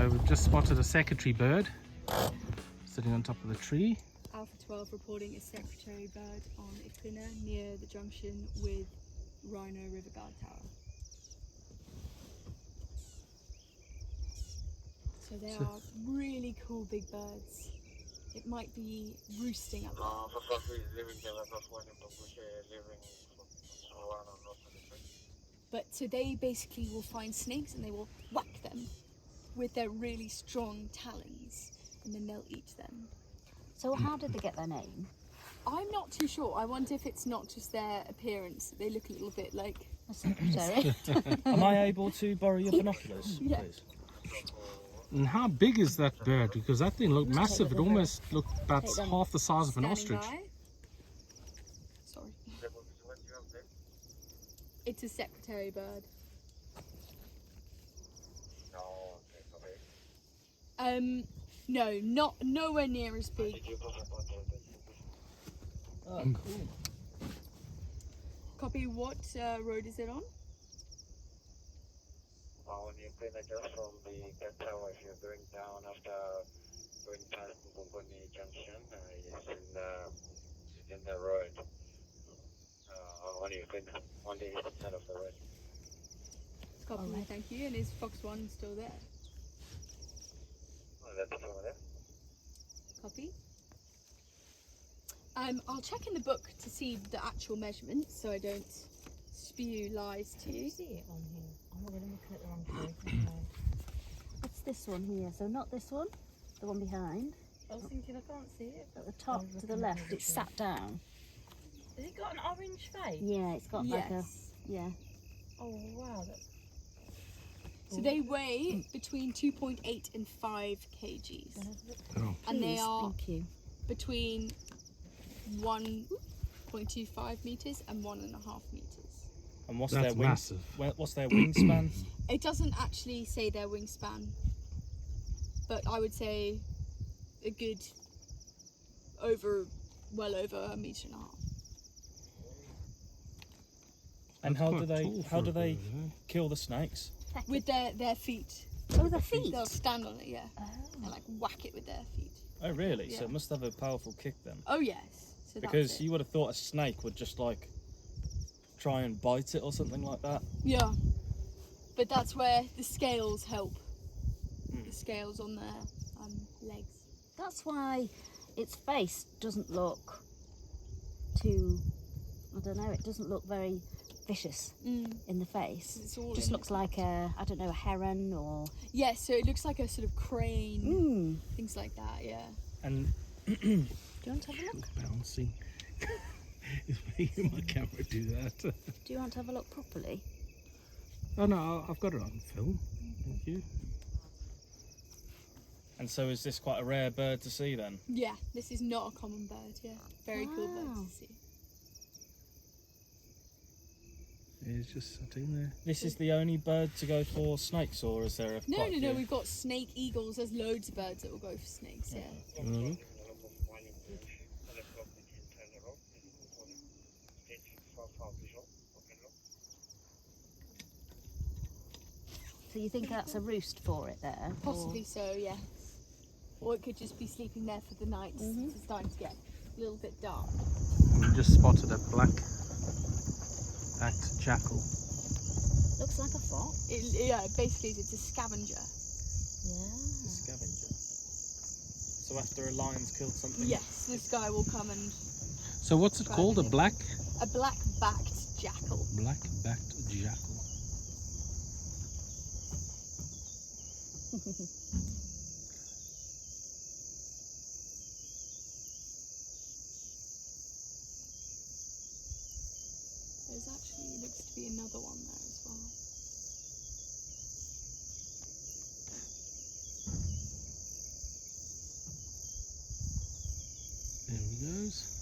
So we've just spotted a secretary bird sitting on top of the tree. Alpha 12 reporting a secretary bird on Equina near the junction with Rhino River Guard Tower. So they are really cool big birds. It might be roosting up there. But so they basically will find snakes and they will whack them with their really strong talons, and then they'll eat them. So how did they get their name? I'm not too sure. I wonder if it's not just their appearance. They look a little bit like A secretary. Am I able to borrow your binoculars, Yeah. please? And how big is that bird? Because that thing looked massive. It almost looked about Take them. half the size of an standing ostrich. by. Sorry. It's a secretary bird. No, not nowhere near as big. Oh, cool. Copy. What road is it on? When you play just from the Guard Tower, if you're going down after going past Manyoni Junction, it's in the road. On the east side of the road. Copy. Alright. Thank you. And is Fox 1 still there? Oh, that's over there. Copy. I'll check in the book to see the actual measurements so I don't spew lies to Can you you. see it on here? I'm not looking at the wrong place. It's this one here, so not this one, the one behind. I was thinking I can't see it. At the top to the left, it's sat down. Has it got an orange face? Yeah, it's got like a, Yes. yeah. Oh wow, that's So they weigh between 2.8 and 5 kgs. Oh. And they Please, are thank you. between 1.25 meters and 1.5 meters. And what's That's their wing? massive. What's their wingspan? It doesn't actually say their wingspan, but I would say a good well over 1.5 meters. And That's how quite tall do for a they bird, eh? kill the snakes? With their feet. Oh, the feet. They'll stand on it, yeah. Oh. And like whack it with their feet. Oh really? So Yeah. it must have a powerful kick then. Oh yes. So Because that's it. you would have thought a snake would just like try and bite it or something like that. Yeah. But that's where the scales help. Mm. The scales on their legs. That's why its face doesn't look too, I don't know, it doesn't look very vicious in the face. It's all It just in looks like a, I don't know, a heron or... Yeah, so it looks like a sort of crane, things like that, yeah. And Do you want to have a look? Bouncing. It's making my camera do that. Do you want to have a look properly? Oh no, I've got it on film. Thank you. and so is this quite a rare bird to see then? Yeah, this is not a common bird, yeah. Very cool bird Wow. to see. It's just sitting there. This is the only bird to go for snakes, or is there a No, quite no, a no, few? we've got snake eagles. There's loads of birds that will go for snakes, yeah. Oh, So you think that's a roost for it there? Possibly so, yes. Or it could just be sleeping there for the night. It's starting to get a little bit dark. we just spotted a black-backed jackal. Looks like a fox. Yeah, basically it's a scavenger. Yeah. A scavenger. So after a lion's killed something? Yes, this guy will come and... So what's it called? A black-backed A black-backed jackal. jackal. There's actually, looks to be another one there as well. There he goes.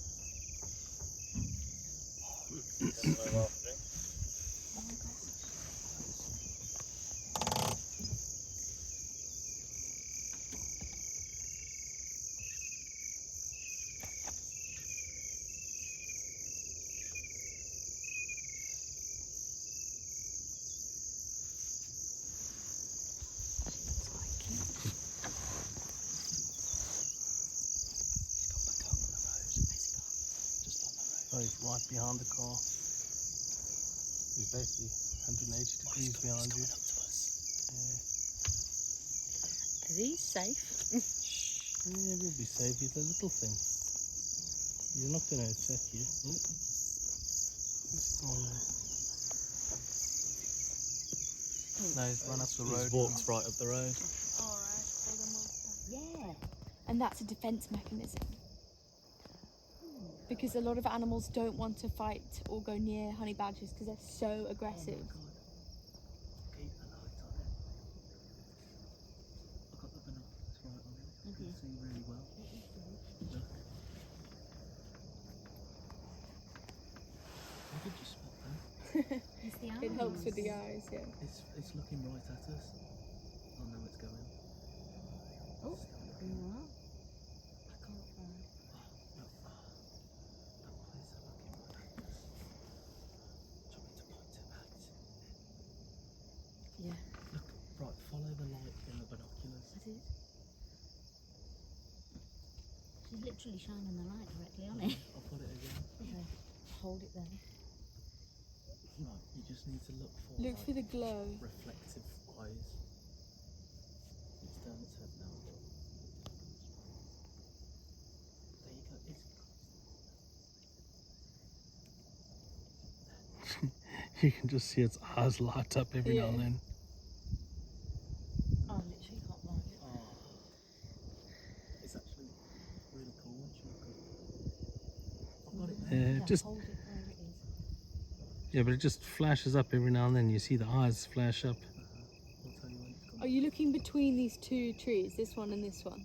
So he's right behind the car. He's basically 180 degrees behind you. Are these safe? Yeah, he'll be safe. He's a little thing. He's not going to attack you. Oh. He's gone. No, he's run up the road. He's walked right up the road. Yeah. And that's a defense mechanism. Because a lot of animals don't want to fight or go near honey badgers because they're so aggressive. Keep an eye on it. I've got the binoculars right on it. You can see really well. Look. I could just spot that. It's the It helps with the eyes. eyes, yeah. It's looking right at us. Oh no, it's going. Oh, It's going. no. I can't find. Look. That eyes are looking right at us. Do you want me to point it at? Yeah, Look, right, follow the light in the binoculars. I did. She's literally shining the light directly on it. I'll put it again. Okay. Hold it then. Right, you just need to look for Look for the glow. reflective eyes. It's turned its head now. There you go. You can just see its eyes light up every now and then. I literally can't find it. It's actually really cool once you look at it. I've got it. Yeah, just Hold it where it is. yeah, but it just flashes up every now and then. You see the eyes flash up. I'll tell you when it's gone. Are you looking between these two trees, this one and this one?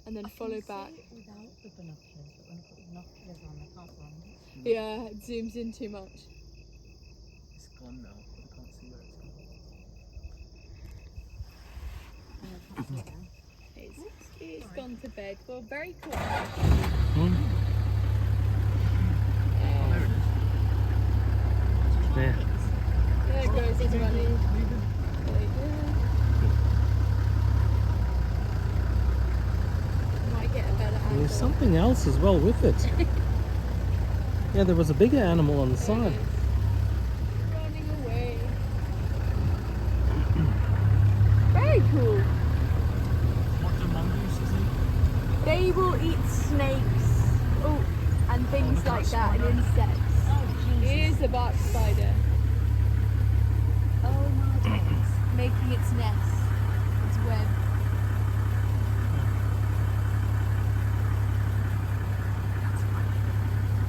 And then follow back? See it without the binoculars, but when I put the binoculars on, I can't find it. Yeah, it zooms in too much. It's gone now, but I can't see where it's gone. Oh, I can't see it now. It's gone to bed. Well, very cool. Hmm? There. There it goes, it's running. There you go. Might get a better angle. There's something else as well with it. Yeah, there was a bigger animal on the There it side. is. Running away. Very cool. What do mongooses eat? They will eat snakes, and things look at like that that, and spider. insects. Oh, Jesus. Here's the bark spider Oh, my days. making its nest, its web.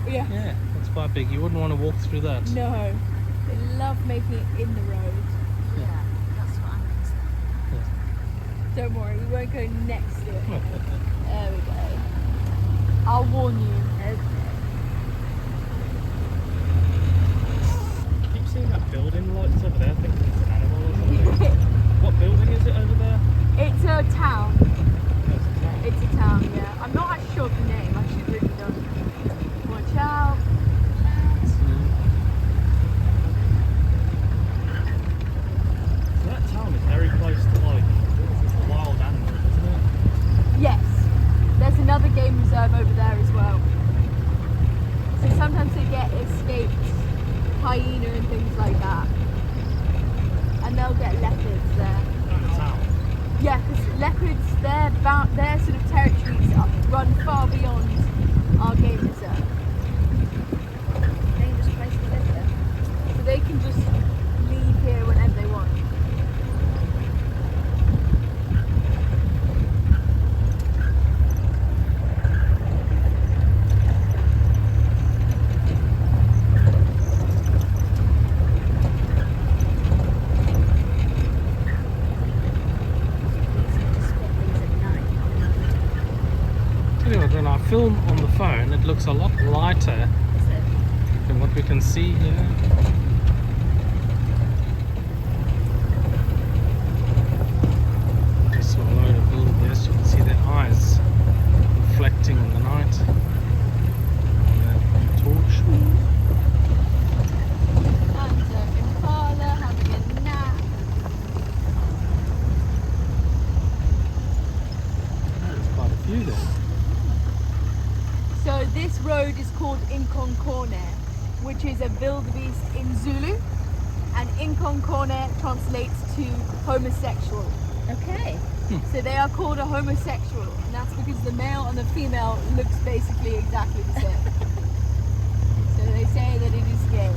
Yeah. Yeah, that's quite big. You wouldn't want to walk through that. No. They love making it in the road. Yeah, that's what I'm concerned. Don't worry, we won't go next to it. There we go. I'll warn you. I keep seeing that building lights over there, thinking it's an animal or something. What building is it over there? It's a town. It's a town. It's a town, yeah. I'm not actually sure of the name. I should really know. Watch out. So that town is very close to like wild animals, isn't it? Yes. There's another game reserve over there as well. So sometimes they get escaped hyena and things like that. And they'll get leopards there. The town. Yeah, because leopards, their sort of territories run far beyond our game reserve. Dangerous place to live there. So they can just leave here whenever they want. Anyway, when I film on the phone, it looks a lot lighter than what we can see here. Just saw a load of wildebeest. You can see their eyes reflecting in the night on the torch. And Impala having a nap. There's quite a few there. So this road is called In which is a wildebeest in Zulu, and Inkonkone translates to homosexual. Okay. So they are called a homosexual, and that's because the male and the female looks basically exactly the same. So they say that it is gay.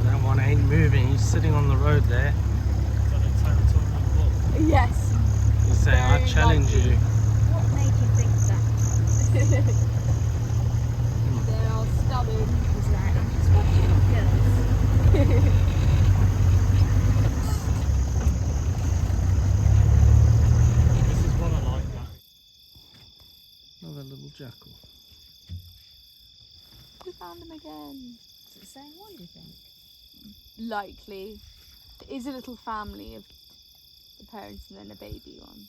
That one ain't moving. He's sitting on the road there. Got a territorial wolf. Yes. He's saying, I Very challenge likely. you. What made you think that? They are stubborn. He's like, I'm just watching girls. This is what I like now. Another little jackal. We found him again. Is it the same one, do you think? Likely. There is a little family of the parents and then a baby one.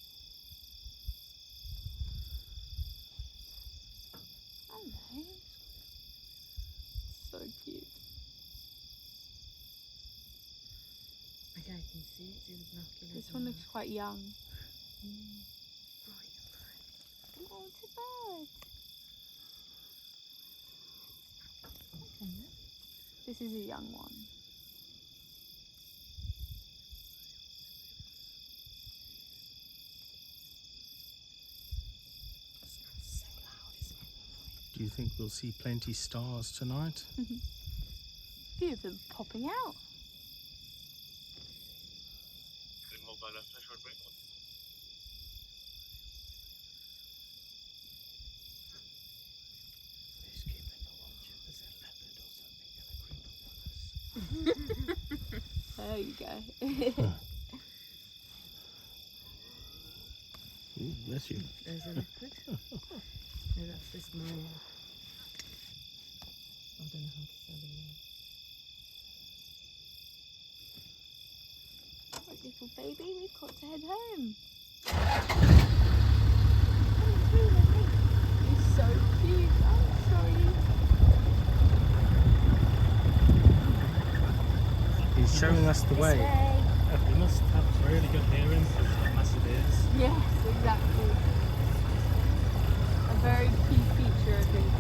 Hello. So cute. Okay, I can see it through the binoculars. This one looks quite young. Right. Oh, it's a bird. Okay, then. This is a young one. So loud, isn't it? Do you think we'll see plenty stars tonight? A few of them popping out. Who's keeping the watch? There's a leopard or something going to creep up on us. There you go. Ooh, bless you. There's a leopard. No, that's this Maya. I don't know how to say the name. Right, little baby, we've got to head home. He's so cute. I'm sorry. He's showing us the This way. way. You must have really good hearing because you've got massive ears. Yes, exactly. A very key feature of his.